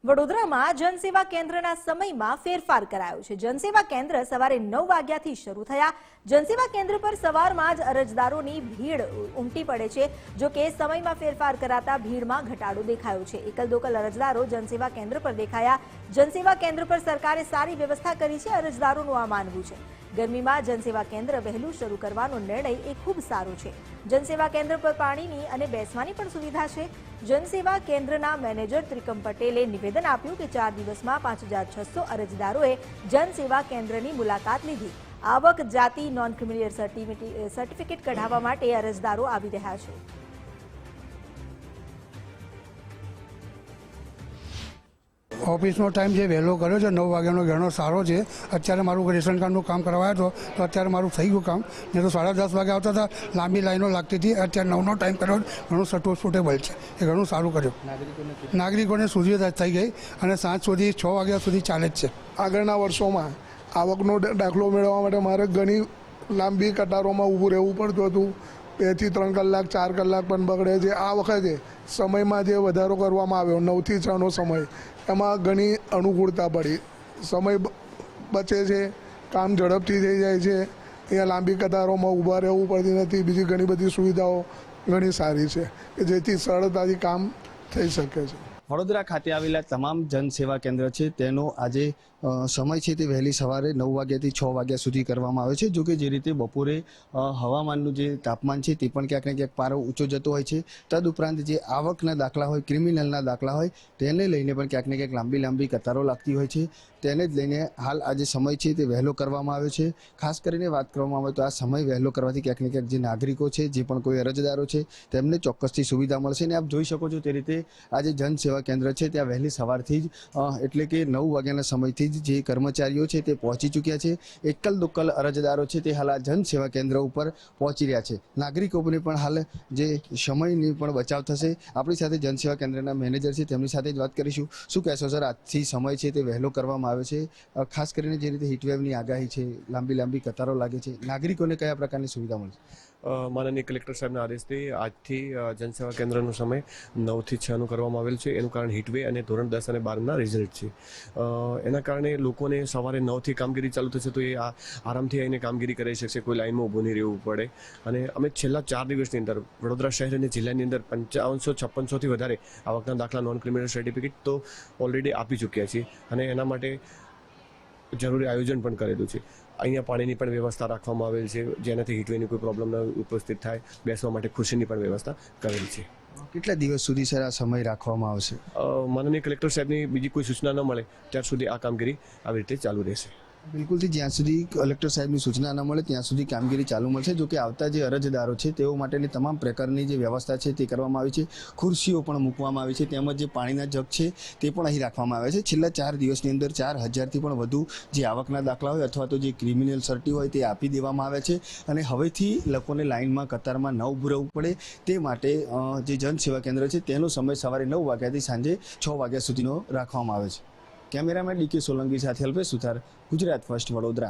વડોદરામાં જનસેવા કેન્દ્રના સમયમાં ફેરફાર કરાયો છે। જનસેવા કેન્દ્ર સવારે 9 વાગ્યાથી શરૂ થયા। જનસેવા કેન્દ્ર પર સવારમાં જ અરજદારોની ભીડ ઉમટી પડે છે। જો કે સમયમાં ફેરફાર કરાતા ભીડમાં ઘટાડો દેખાયો છે। એકલ-દોકલ અરજદારો જનસેવા કેન્દ્ર પર દેખાયા। જનસેવા કેન્દ્ર પર સરકારે સારી વ્યવસ્થા કરી છે, અરજદારોનું આ માનવું છે। ગરમીમાં જનસેવા કેન્દ્ર વહેલું શરૂ કરવાનો નિર્ણય એ ખૂબ સારો છે। જનસેવા કેન્દ્ર પર પાણીની અને બેસવાની પણ સુવિધા છે। જનસેવા કેન્દ્રના મેનેજર ત્રિકમ પટેલે નિવેદન આપ્યું કે 4 દિવસમાં 5600 અરજદારોએ જનસેવા કેન્દ્રની મુલાકાત લીધી। આવક જાતિ નોન ક્રિમિનલ સર્ટિફિકેટ કઢાવવા માટે અરજદારો આવી રહ્યા છે। ઓફિસનો ટાઈમ જે વહેલો કર્યો છે 9 વાગ્યાનો ઘણો સારો છે। અત્યારે મારું રેશન કાર્ડનું કામ કરવાયો હતો તો અત્યારે મારું થઈ ગયું કામ, નહીં તો 10:30 વાગે આવતા હતા, લાંબી લાઈનો લાગતી હતી। અત્યારે 9નો ટાઈમ કર્યો, ઘણું સુટેબલ છે, એ ઘણું સારું કર્યું। નાગરિકોને સુવિધા થઈ ગઈ અને સાંજ સુધી 6 વાગ્યા સુધી ચાલે જ છે। આગળના વર્ષોમાં આવકનો દાખલો મેળવવા માટે મારે ઘણી લાંબી કતારોમાં ઊભું રહેવું પડતું હતું। 2 થી 3 કલાક 4 કલાક પણ બગડે છે। આ વખતે સમયમાં જે વધારો કરવામાં આવ્યો 9 થી 6નો સમય, એમાં ઘણી અનુકૂળતા પડી, સમય બચે છે, કામ ઝડપથી થઈ જાય છે, અહીંયા લાંબી કતારોમાં ઊભા રહેવું પડતી નથી। બીજી ઘણી બધી સુવિધાઓ ઘણી સારી છે કે જેથી સરળતાથી કામ થઈ શકે છે। વડોદરા ખાતે આવેલા તમામ જનસેવા કેન્દ્ર છે તેનો આજે સમય છે તે વહેલી સવારે 9 વાગ્યાથી 6 વાગ્યા સુધી કરવામાં આવે છે। જો કે જે રીતે બપોરે હવામાનનું જે તાપમાન છે તે પણ ક્યાંક ને ક્યાંક પારો ઊંચો જતો હોય છે। તદુપરાંત જે આવકના દાખલા હોય, ક્રિમિનલના દાખલા હોય, તેને લઈને પણ ક્યાંક ને ક્યાંક લાંબી કતારો લાગતી હોય છે। તેને જ લઈને હાલ આજે સમય છે તે વહેલો કરવામાં આવ્યો છે। ખાસ કરીને વાત કરવામાં આવે તો આ સમય વહેલો કરવાથી ક્યાંક ને ક્યાંક જે નાગરિકો છે, જે પણ કોઈ અરજદારો છે, તેમને ચોક્કસથી સુવિધા મળશે। અને આપ જોઈ શકો છો તે રીતે આજે જનસેવા કેન્દ્ર છે ત્યાં વહેલી સવારથી જ એટલે કે 9 વાગ્યાના સમયથી જ જે કર્મચારીઓ છે તે પહોંચી ચૂક્યા છે। એકલ દોકલ અરજદારો છે તે હાલ આ જનસેવા કેન્દ્ર ઉપર પહોંચી રહ્યા છે। નાગરિકોને પણ હાલ જે સમયની પણ બચાવ થશે। આપણી સાથે જનસેવા કેન્દ્રના મેનેજર છે, તેમની સાથે જ વાત કરીશું। શું કહેશો સર, આજથી સમય છે તે વહેલો કરવામાં આવે છે, ખાસ કરીને જે રીતે હીટવેવની આગાહી છે, લાંબી કતારો લાગે છે, નાગરિકોને કયા પ્રકારની સુવિધા મળશે? માનનીય કલેક્ટર સાહેબના આદેશથી આજથી જનસેવા કેન્દ્રનો સમય 9 થી 6નું કરવામાં આવેલ છે। એનું કારણ હીટવે અને ધોરણ 10 અને 12ના રિઝલ્ટ છે। એના કારણે લોકોને સવારે 9થી કામગીરી ચાલુ થશે તો એ આરામથી આવીને કામગીરી કરી શકશે, કોઈ લાઇનમાં ઊભું નહીં રહેવું પડે। અને અમે છેલ્લા 4 દિવસની અંદર વડોદરા શહેર અને જિલ્લાની અંદર 5556થી વધારે આવકના દાખલા નોન ક્રિમિનલ સર્ટિફિકેટ તો ઓલરેડી આપી ચૂક્યા છીએ અને એના માટે જરૂરી આયોજન પણ કરેલું છે। અહીંયા પાણીની પણ વ્યવસ્થા રાખવામાં આવેલ છે, જેનાથી હીટવેવની કોઈ પ્રોબ્લેમ ન ઉપસ્થિત થાય। બેસવા માટે ખુરશીની પણ વ્યવસ્થા કરેલ છે। કેટલા દિવસ સુધી સર આ સમય રાખવામાં આવશે? માનનીય કલેક્ટર સાહેબની બીજી કોઈ સૂચના ન મળે ત્યાર સુધી આ કામગીરી આવી રીતે ચાલુ રહેશે। બિલકુલથી જ્યાં સુધી કલેક્ટર સાહેબની સૂચના ન મળે ત્યાં સુધી કામગીરી ચાલુ મળશે। જો કે આવતા જે અરજદારો છે તેઓ માટેની તમામ પ્રકારની જે વ્યવસ્થા છે તે કરવામાં આવી છે। ખુરશીઓ પણ મૂકવામાં આવી છે, તેમજ જે પાણીના જગ છે તે પણ અહીં રાખવામાં આવે છે। છેલ્લા 4 દિવસની અંદર 4000થી પણ વધુ જે આવકના દાખલા હોય અથવા તો જે ક્રિમિનલ સર્ટી હોય તે આપી દેવામાં આવે છે। અને હવેથી લોકોને લાઇનમાં કતારમાં ન ઊભું રહેવું પડે તે માટે જે જનસેવા કેન્દ્ર છે તેનો સમય સવારે 9 વાગ્યાથી સાંજે 6 વાગ્યા સુધીનો રાખવામાં આવે છે। કેમેરામેન DK સોલંકી સાથે અલ્પેશ સુથાર, ગુજરાત ફર્સ્ટ, વડોદરા।